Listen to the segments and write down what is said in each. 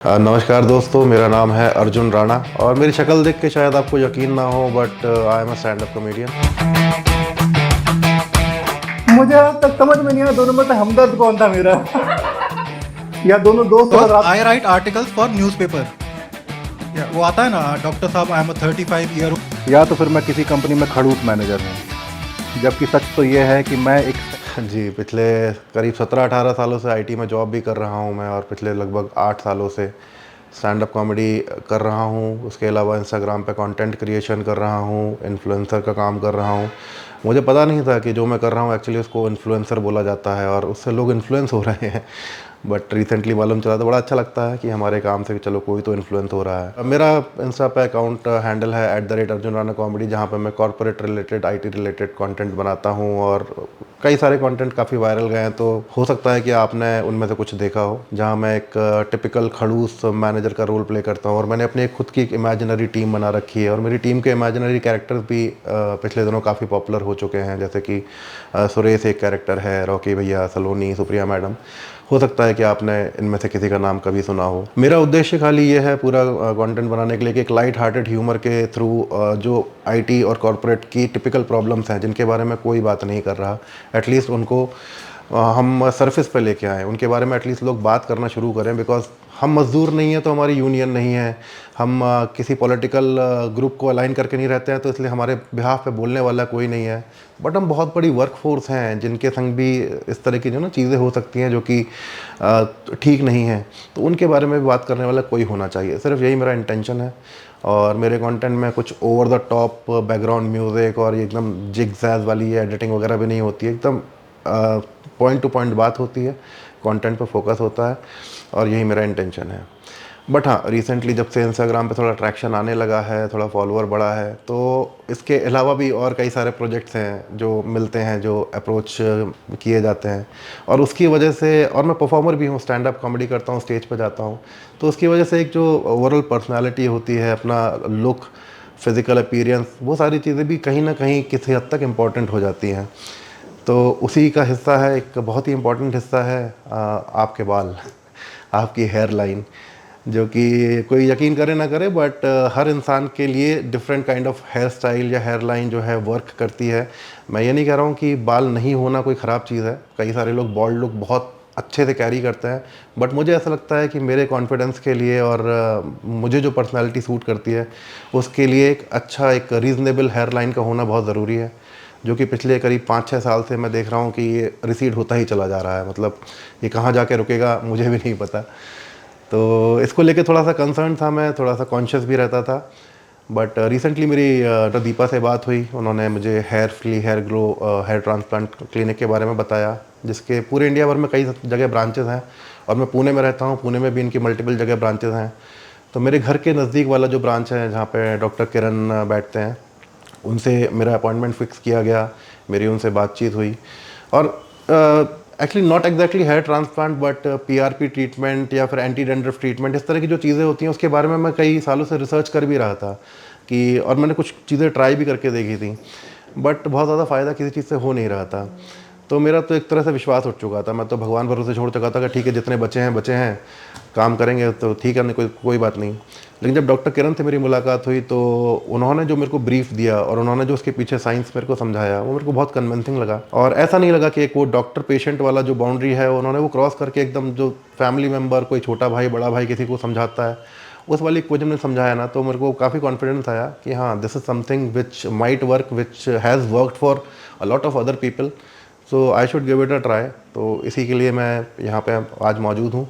नमस्कार दोस्तों, मेरा नाम है अर्जुन राणा और मेरी शक्ल देख के शायद आपको यकीन ना हो, but I am a stand up comedian. मुझे आज तक समझ में नहीं आया दोनों में से हमदर्द कौन था मेरा। या दोनों दोस्त और बिकॉज रात। आई राइट आर्टिकल्स फॉर न्यूज़पेपर। वो आता है ना, डॉक्टर साहब आई एम अ 35 ईयर। या तो फिर मैं किसी कंपनी में खड़ूस मैनेजर हूँ, जबकि सच तो ये है कि मैं एक जी, पिछले करीब 17-18 सालों से आईटी में जॉब भी कर रहा हूँ मैं, और पिछले लगभग 8 सालों से स्टैंड अप कॉमेडी कर रहा हूँ। उसके अलावा इंस्टाग्राम पे कंटेंट क्रिएशन कर रहा हूँ, इन्फ्लुएंसर का काम कर रहा हूँ। मुझे पता नहीं था कि जो मैं कर रहा हूँ एक्चुअली उसको इन्फ्लुएंसर बोला जाता है और उससे लोग इन्फ्लुएंस हो रहे हैं। बट रिसेंटली मालूम चला तो बड़ा अच्छा लगता है कि हमारे काम से चलो कोई तो इन्फ्लुएंस हो रहा है। मेरा इंस्टा पे अकाउंट हैंडल है @अर्जुन राणा कॉमेडी, जहाँ पे मैं corporate related, IT related content बनाता हूँ और कई सारे कंटेंट काफ़ी वायरल गए हैं। तो हो सकता है कि आपने उनमें से कुछ देखा हो, जहाँ मैं एक टिपिकल खड़ूस मैनेजर का रोल प्ले करता हूँ और मैंने अपनी खुद की एक इमेजिनरी टीम बना रखी है और मेरी टीम के इमेजिनरी कैरेक्टर्स भी पिछले दिनों काफ़ी पॉपुलर हो चुके हैं। जैसे कि सुरेश एक कैरेक्टर है, रॉकी भैया, सलोनी, सुप्रिया मैडम। हो सकता है कि आपने इनमें से किसी का नाम कभी सुना हो। मेरा उद्देश्य खाली ये है पूरा कंटेंट बनाने के लिए कि एक लाइट हार्टेड ह्यूमर के थ्रू जो आईटी और कॉर्पोरेट की टिपिकल प्रॉब्लम्स हैं जिनके बारे में कोई बात नहीं कर रहा, एटलीस्ट उनको हम सरफेस पे लेके आएँ, उनके बारे में एटलीस्ट लोग बात करना शुरू करें। बिकॉज हम मज़दूर नहीं हैं तो हमारी यूनियन नहीं है, हम किसी पॉलिटिकल ग्रुप को अलाइन करके नहीं रहते हैं तो इसलिए हमारे बिहाफ पे बोलने वाला कोई नहीं है। बट हम बहुत बड़ी वर्क फोर्स हैं जिनके संग भी इस तरह की जो ना चीज़ें हो सकती हैं जो कि ठीक नहीं हैं, तो उनके बारे में भी बात करने वाला कोई होना चाहिए। सिर्फ यही मेरा इंटेंशन है। और मेरे कंटेंट में कुछ over the top background music और एकदम जिग जैज़ वाली एडिटिंग वगैरह भी नहीं होती है। एकदम पॉइंट टू पॉइंट बात होती है, कंटेंट पे फोकस होता है और यही मेरा इंटेंशन है। बट हाँ, रिसेंटली जब से इंस्टाग्राम पे थोड़ा ट्रैक्शन आने लगा है, थोड़ा फॉलोअर बढ़ा है, तो इसके अलावा भी और कई सारे प्रोजेक्ट्स हैं जो मिलते हैं, जो अप्रोच किए जाते हैं और उसकी वजह से, और मैं परफॉर्मर भी हूँ, स्टैंड अप कॉमेडी करता हूँ, स्टेज पे जाता हूँ, तो उसकी वजह से एक जो ओवरऑल पर्सनालिटी होती है, अपना लुक, फिज़िकल अपीयरेंस, वो सारी चीज़ें भी कहीं ना कहीं किसी हद तक इम्पॉर्टेंट हो जाती हैं। तो उसी का हिस्सा है, एक बहुत ही इम्पोर्टेंट हिस्सा है आपके बाल, आपकी हेयर लाइन, जो कि कोई यकीन करे ना करे, बट हर इंसान के लिए different kind of hair style या हेयर लाइन जो है वर्क करती है। मैं ये नहीं कह रहा हूँ कि बाल नहीं होना कोई ख़राब चीज़ है, कई सारे लोग बॉल्ड लुक बहुत अच्छे से कैरी करते हैं, बट मुझे ऐसा लगता है कि मेरे कॉन्फिडेंस के लिए और मुझे जो पर्सनैलिटी सूट करती है उसके लिए एक अच्छा, एक रीज़नेबल हेयर लाइन का होना बहुत ज़रूरी है, जो कि पिछले करीब 5-6 साल से मैं देख रहा हूँ कि ये रिसीड होता ही चला जा रहा है। मतलब ये कहाँ जाके रुकेगा मुझे भी नहीं पता। तो इसको लेके थोड़ा सा कंसर्न था, मैं थोड़ा सा कॉन्शियस भी रहता था। बट रिसेंटली मेरी दीपा से बात हुई, उन्होंने मुझे hair free, hair grow, hair transplant clinic के बारे में बताया, जिसके पूरे इंडिया भर में कई जगह ब्रांचेस हैं और मैं पुणे में रहता हूँ, पुणे में भी इनकी मल्टीपल जगह ब्रांचेस हैं। तो मेरे घर के नज़दीक वाला जो ब्रांच है जहाँ पे डॉक्टर किरण बैठते हैं, उनसे मेरा अपॉइंटमेंट फ़िक्स किया गया, मेरी उनसे बातचीत हुई और actually not exactly hair transplant, but PRP treatment या फिर एंटी डैंड्रफ ट्रीटमेंट, इस तरह की जो चीज़ें होती हैं उसके बारे में मैं कई सालों से रिसर्च कर भी रहा था कि, और मैंने कुछ चीज़ें ट्राई भी करके देखी थी, बट बहुत ज़्यादा फ़ायदा किसी चीज़ से हो नहीं रहा था। तो मेरा तो एक तरह से विश्वास उठ चुका था, मैं तो भगवान भरोसे छोड़ चुका था कि ठीक है, जितने बचे हैं काम करेंगे तो ठीक है, नहीं कोई बात नहीं। लेकिन जब डॉक्टर किरण से मेरी मुलाकात हुई तो उन्होंने जो मेरे को ब्रीफ दिया और उन्होंने जो उसके पीछे साइंस मेरे को समझाया, वो मेरे को बहुत कन्विंसिंग लगा। और ऐसा नहीं लगा कि एक वो डॉक्टर पेशेंट वाला जो बाउंड्री है उन्होंने वो क्रॉस करके एकदम जो फैमिली मेम्बर, कोई छोटा भाई बड़ा भाई किसी को समझाता है, उस वाली इक्वेशन में समझाया ना, तो मेरे को काफ़ी कॉन्फिडेंस आया कि हाँ, this is something which might work, which has worked for a lot of other people, so I should give it a try. तो इसी के लिए मैं यहाँ पे आज मौजूद हूँ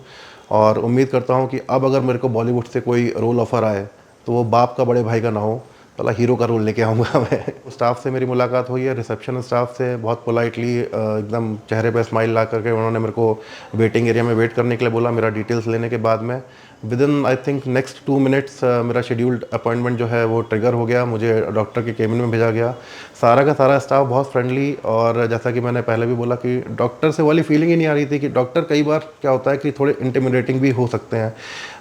और उम्मीद करता हूँ कि अब अगर मेरे को बॉलीवुड से कोई रोल ऑफ़र आए तो वो बाप का बड़े भाई का ना हो, भला हीरो का रोल लेके आऊँगा मैं। स्टाफ से मेरी मुलाकात हुई है, रिसेप्शन स्टाफ से बहुत पोलाइटली एकदम चेहरे पे स्माइल ला करके उन्होंने मेरे को वेटिंग एरिया में वेट करने के लिए बोला। मेरा डिटेल्स लेने के बाद में with in I think next 2 minutes मेरा शेड्यूल्ड अपॉइंटमेंट जो है वो ट्रिगर हो गया, मुझे डॉक्टर के केबिन में भेजा गया। सारा का सारा स्टाफ बहुत फ्रेंडली, और जैसा कि मैंने पहले भी बोला कि डॉक्टर से वाली फीलिंग ही नहीं आ रही थी कि डॉक्टर कई बार क्या होता है कि थोड़े इंटिमिडेटिंग भी हो सकते हैं,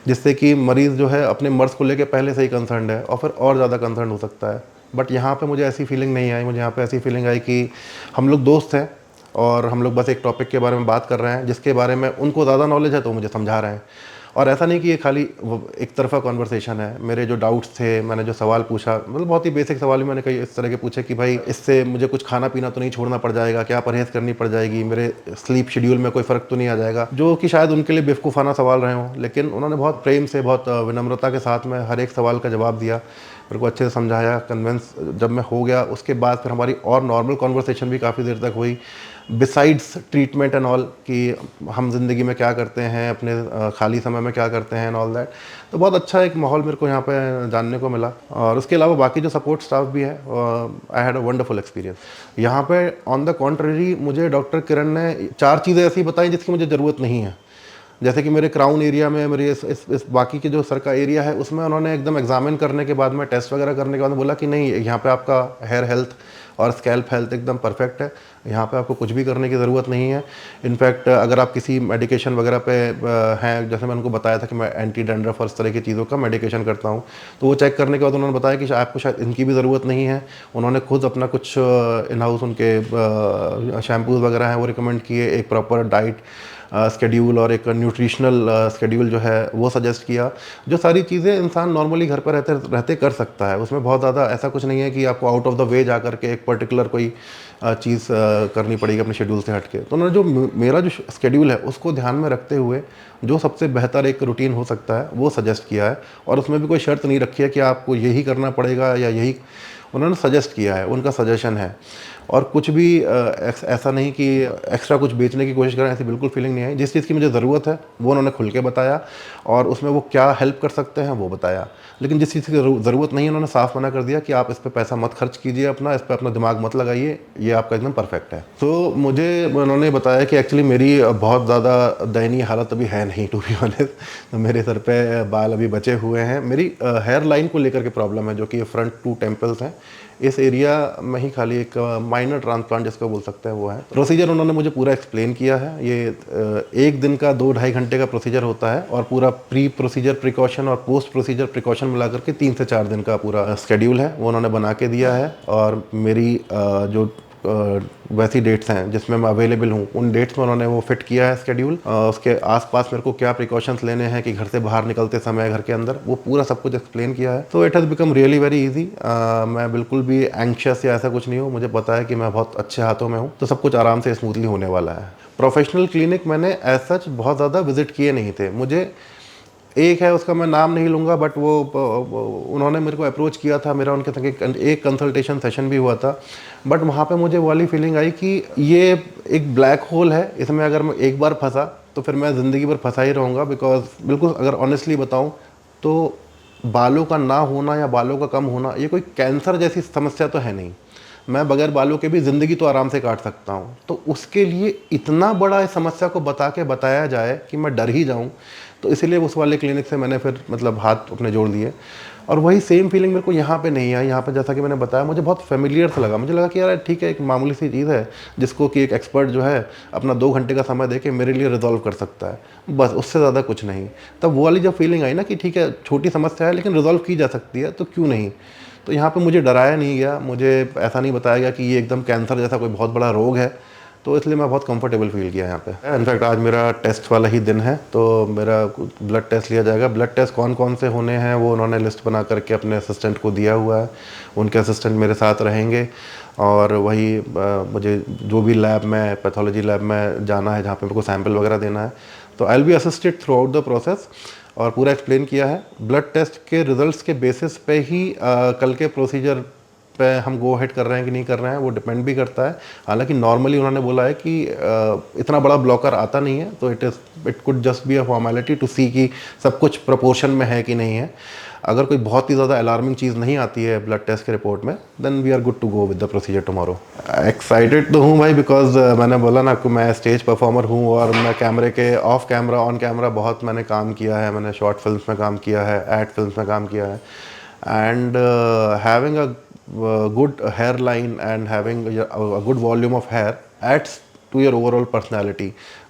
जिससे कि मरीज़ जो है अपने मर्ज़ को लेकर पहले से ही कंसर्न है और फिर और ज़्यादा कंसर्न हो सकता है। बट यहाँ पे मुझे ऐसी फीलिंग नहीं आई, मुझे यहाँ पे ऐसी फीलिंग आई कि हम लोग दोस्त हैं और हम लोग बस एक टॉपिक के बारे में बात कर रहे हैं जिसके बारे में उनको ज़्यादा नॉलेज है तो मुझे समझा रहे हैं। और ऐसा नहीं कि ये खाली एक तरफा कॉन्वर्सेशन है। मेरे जो डाउट्स थे, मैंने जो सवाल पूछा, मतलब बहुत ही बेसिक सवाल ही मैंने कई इस तरह के पूछे कि भाई इससे मुझे कुछ खाना पीना तो नहीं छोड़ना पड़ जाएगा, क्या परहेज़ करनी पड़ जाएगी, मेरे स्लीप शेड्यूल में कोई फ़र्क तो नहीं आ जाएगा, जो कि शायद उनके लिए बेवकूफ़ाना सवाल रहे हों। लेकिन उन्होंने बहुत प्रेम से, बहुत विनम्रता के साथ में हर एक सवाल का जवाब दिया, मेरे को अच्छे से समझाया, कन्विंस जब मैं हो गया उसके बाद फिर हमारी और नॉर्मल कॉन्वर्सेशन भी काफ़ी देर तक हुई, बिसाइड्स ट्रीटमेंट एंड ऑल, कि हम ज़िंदगी में क्या करते हैं, अपने खाली समय में क्या करते हैं एंड ऑल दैट। तो बहुत अच्छा एक माहौल मेरे को यहाँ पे जानने को मिला। और उसके अलावा बाकी जो सपोर्ट स्टाफ भी है, I had a wonderful experience यहाँ पे। ऑन द कॉन्ट्ररी मुझे डॉक्टर किरण ने 4 चीज़ें ऐसी बताई जिसकी मुझे ज़रूरत नहीं है। जैसे कि मेरे क्राउन एरिया में, मेरे इस बाकी के जो सर का एरिया है उसमें उन्होंने एकदम एग्जामिन करने के बाद में, टेस्ट वगैरह करने के बाद बोला कि नहीं, यहाँ पे आपका हेयर हेल्थ और स्कैल्प हेल्थ एकदम परफेक्ट है, यहाँ पे आपको कुछ भी करने की ज़रूरत नहीं है। इनफैक्ट अगर आप किसी मेडिकेशन वगैरह पे हैं, जैसे मैंने उनको बताया था कि मैं एंटी डैंड्रफ और इस तरह की चीज़ों का मेडिकेशन करता हूँ, तो वो चेक करने के बाद उन्होंने बताया कि आपको शायद इनकी भी ज़रूरत नहीं है। उन्होंने खुद अपना कुछ इन हाउस उनके शैम्पूज़ वगैरह हैं वो रिकमेंड किए, एक प्रॉपर डाइट स्केड्यूल और एक न्यूट्रिशनल स्केड्यूल जो है वो सजेस्ट किया। जो सारी चीज़ें इंसान नॉर्मली घर पर रहते रहते कर सकता है, उसमें बहुत ज़्यादा ऐसा कुछ नहीं है कि आपको आउट ऑफ द वे जा करके एक पर्टिकुलर कोई चीज़ करनी पड़ेगी अपने शेड्यूल से हटके। तो उन्होंने जो मेरा जो स्केड्यूल है उसको ध्यान में रखते हुए जो सबसे बेहतर एक रूटीन हो सकता है वो सजेस्ट किया है। और उसमें भी कोई शर्त नहीं रखी है कि आपको यही करना पड़ेगा या यही, उन्होंने सजेस्ट किया है, उनका सजेशन है। और कुछ भी ऐसा नहीं कि एक्स्ट्रा कुछ बेचने की कोशिश करें, ऐसी बिल्कुल फीलिंग नहीं आई। जिस चीज़ की मुझे ज़रूरत है वो उन्होंने खुल के बताया, और उसमें वो क्या हेल्प कर सकते हैं वो बताया। लेकिन जिस चीज़ की ज़रूरत नहीं है उन्होंने साफ मना कर दिया कि आप इस पर पैसा मत खर्च कीजिए, अपना इस पर अपना दिमाग मत लगाइए, ये आपका एकदम परफेक्ट है। तो मुझे उन्होंने बताया कि एक्चुअली मेरी बहुत ज़्यादा दयनीय हालत अभी है नहीं, टू बी ऑनेस्ट। तो मेरे सर पे बाल अभी बचे हुए हैं। मेरी हेयर लाइन को लेकर के प्रॉब्लम है, जो कि फ्रंट 2 टेम्पल्स हैं, इस एरिया में ही खाली एक माइनर ट्रांसप्लांट जिसको बोल सकते हैं वो है। प्रोसीजर उन्होंने मुझे पूरा एक्सप्लेन किया है। ये 1 दिन का 2-2.5 घंटे का प्रोसीजर होता है, और पूरा प्री प्रोसीजर प्रिकॉशन और पोस्ट प्रोसीजर प्रिकॉशन मिलाकर के 3 से 4 दिन का पूरा स्केड्यूल है, वो उन्होंने बना के दिया है। और मेरी जो वैसी डेट्स हैं जिसमें मैं अवेलेबल हूँ, उन डेट्स में उन्होंने वो फिट किया है स्केड्यूल। उसके आसपास मेरे को क्या प्रिकॉशंस लेने हैं कि घर से बाहर निकलते समय, घर के अंदर, वो पूरा सब कुछ एक्सप्लेन किया है। तो it has become really very easy. मैं बिल्कुल भी एंक्शस या ऐसा कुछ नहीं हूँ, मुझे पता है कि मैं बहुत अच्छे हाथों में हूँ, तो सब कुछ आराम से स्मूथली होने वाला है। प्रोफेशनल क्लिनिक मैंने एज सच बहुत ज़्यादा विजिट किए नहीं थे। मुझे एक है, उसका मैं नाम नहीं लूँगा, बट वो उन्होंने मेरे को अप्रोच किया था, मेरा उनके संग एक कंसल्टेशन सेशन भी हुआ था। बट वहाँ पे मुझे वाली फीलिंग आई कि ये एक ब्लैक होल है, इसमें अगर मैं एक बार फंसा तो फिर मैं ज़िंदगी भर फंसा ही रहूँगा। बिकॉज बिल्कुल अगर ऑनेस्टली बताऊँ तो बालों का ना होना या बालों का कम होना ये कोई कैंसर जैसी समस्या तो है नहीं। मैं बगैर बालों के भी ज़िंदगी तो आराम से काट सकता हूँ। तो उसके लिए इतना बड़ा इस समस्या को बताया जाए कि मैं डर ही जाऊँ, तो इसीलिए उस वाले क्लिनिक से मैंने फिर मतलब हाथ अपने जोड़ दिए। और वही सेम फीलिंग मेरे को यहाँ पे नहीं आई। यहाँ पे जैसा कि मैंने बताया, मुझे बहुत फेमिलियर सा लगा। मुझे लगा कि यार ठीक है, एक मामूली सी चीज़ है जिसको कि एक एक्सपर्ट जो है अपना 2 घंटे का समय दे के मेरे लिए रिजॉल्व कर सकता है, बस उससे ज़्यादा कुछ नहीं। तब वो वाली जब फीलिंग आई ना कि ठीक है, छोटी समस्या है लेकिन रिजॉल्व की जा सकती है, तो क्यों नहीं। तो यहाँ पे मुझे डराया नहीं गया, मुझे ऐसा नहीं बताया गया कि ये एकदम कैंसर जैसा कोई बहुत बड़ा रोग है। तो इसलिए मैं बहुत कंफर्टेबल फील किया यहाँ पे। इनफैक्ट आज मेरा टेस्ट वाला ही दिन है, तो मेरा ब्लड टेस्ट लिया जाएगा। ब्लड टेस्ट कौन कौन से होने हैं वो उन्होंने लिस्ट बना करके अपने असिस्टेंट को दिया हुआ है। उनके असिस्टेंट मेरे साथ रहेंगे, और वही मुझे जो भी लैब में, पैथोलॉजी लैब में जाना है जहाँ पे मेरे को सैंपल वगैरह देना है, तो I will be assisted through out the process. और पूरा एक्सप्लेन किया है। ब्लड टेस्ट के रिजल्ट्स के बेसिस पे ही कल के प्रोसीजर पे हम गो हेड कर रहे हैं कि नहीं कर रहे हैं, वो डिपेंड भी करता है। हालांकि नॉर्मली उन्होंने बोला है कि इतना बड़ा ब्लॉकर आता नहीं है, तो it could just be a formality to see कि सब कुछ प्रोपोर्शन में है कि नहीं है। अगर कोई बहुत ही ज़्यादा अलार्मिंग चीज़ नहीं आती है ब्लड टेस्ट के रिपोर्ट में, then we are good to go with the procedure tomorrow. Excited तो हूँ भाई, बिकॉज मैंने बोला ना कि मैं स्टेज परफॉर्मर हूँ, और मैं कैमरे के ऑफ कैमरा, ऑन कैमरा बहुत मैंने काम किया है। मैंने शॉर्ट फिल्म्स में काम किया है, एड फिल्म्स में काम किया है, and having a good hairline and having a good volume of hair adds to your overall personality,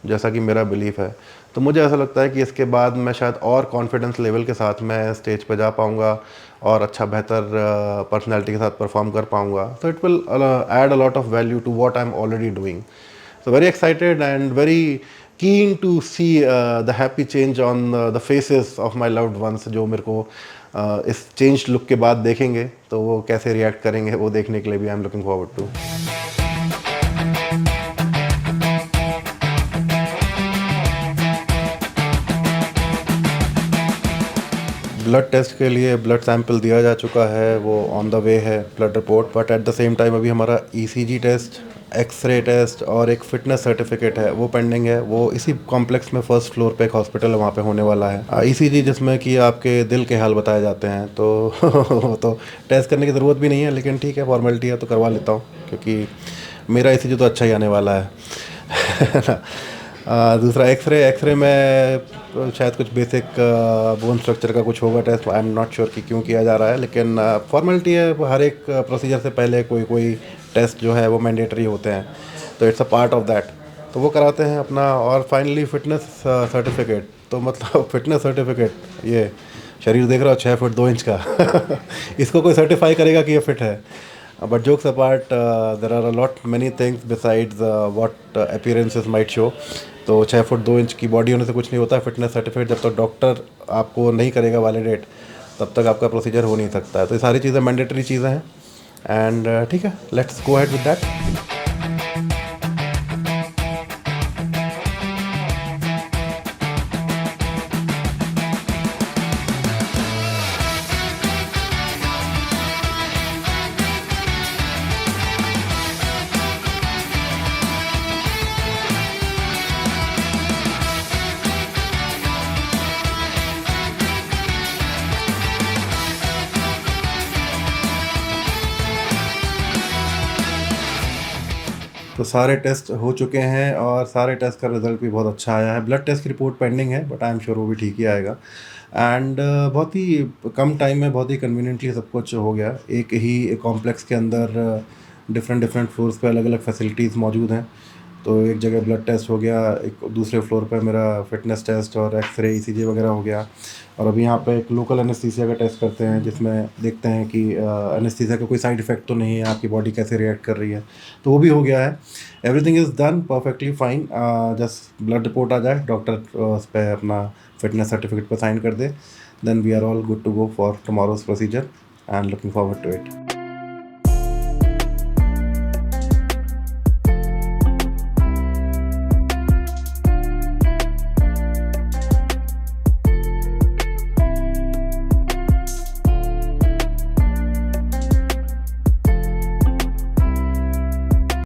जैसा कि मेरा बिलीफ है। तो मुझे ऐसा लगता है कि इसके बाद मैं शायद और कॉन्फिडेंस लेवल के साथ मैं स्टेज पे जा पाऊँगा और अच्छा बेहतर पर्सनैलिटी के साथ परफॉर्म कर पाऊँगा। तो it will add a lot of value to what I am already doing. So very excited and very keen to see the happy change on the faces of my loved ones, जो मेरे को इस change look के बाद देखेंगे तो वो कैसे रिएक्ट करेंगे, वो देखने के लिए भी I am looking forward to. Blood test के लिए ब्लड सैंपल दिया जा चुका है, वो ऑन द वे है blood report, but at the same time अभी हमारा ईसीजी टेस्ट, एक्सरे टेस्ट और एक फिटनेस सर्टिफिकेट है वो पेंडिंग है। वो इसी कॉम्प्लेक्स में फर्स्ट फ्लोर पे एक हॉस्पिटल है, वहाँ पे होने वाला है। ईसीजी जिसमें कि आपके दिल के हाल बताए जाते हैं, तो तो टेस्ट करने की ज़रूरत भी नहीं है, लेकिन ठीक है फॉर्मेलिटी है तो करवा लेता हूँ, क्योंकि मेरा ईसीजी तो अच्छा ही आने वाला है। दूसरा एक्सरे में शायद कुछ बेसिक बोन स्ट्रक्चर का कुछ होगा test, I am not sure कि क्यों किया जा रहा है, लेकिन फॉर्मेलिटी है। हर एक प्रोसीजर से पहले कोई टेस्ट जो है वो मैंडेटरी होते हैं, तो it's a part of that, तो वो कराते हैं अपना। और फाइनली फिटनेस सर्टिफिकेट, तो मतलब फिटनेस सर्टिफिकेट, ये शरीर देख रहा हो 6 फुट 2 इंच का इसको कोई सर्टिफाई करेगा कि ये फिट है। But jokes apart, there are a lot many things besides what appearances might show. तो 6 फुट 2 इंच की बॉडी होने से कुछ नहीं होता है। फिटनेस सर्टिफिकेट जब तक डॉक्टर आपको नहीं करेगा वैलिडेट, तब तक आपका प्रोसीजर हो नहीं सकता है। तो ये सारी चीज़ें मैंडेटरी चीज़ें हैं, एंड ठीक है, let's go ahead with that. तो सारे टेस्ट हो चुके हैं और सारे टेस्ट का रिज़ल्ट भी बहुत अच्छा आया है। ब्लड टेस्ट की रिपोर्ट पेंडिंग है, बट आई एम श्योर वो भी ठीक ही आएगा। एंड बहुत ही कम टाइम में बहुत ही कन्वीनियंटली सब कुछ हो गया। एक ही कॉम्प्लेक्स के अंदर डिफरेंट फ्लोर्स पे अलग अलग फैसिलिटीज़ मौजूद हैं। तो एक जगह ब्लड टेस्ट हो गया, एक दूसरे फ्लोर पे मेरा फिटनेस टेस्ट और एक्सरे ईसीजी वगैरह हो गया, और अभी यहाँ पे एक लोकल एनेस्थीसिया का टेस्ट करते हैं, जिसमें देखते हैं कि एनेस्थीसिया का कोई साइड इफ़ेक्ट तो नहीं है, आपकी बॉडी कैसे रिएक्ट कर रही है, तो वो भी हो गया है। Everything is done perfectly fine. Just blood report आ जाए, डॉक्टर उस पर अपना फिटनेस सर्टिफिकेट पर साइन कर दे, then we are all good to go for tomorrow's procedure and looking forward to it.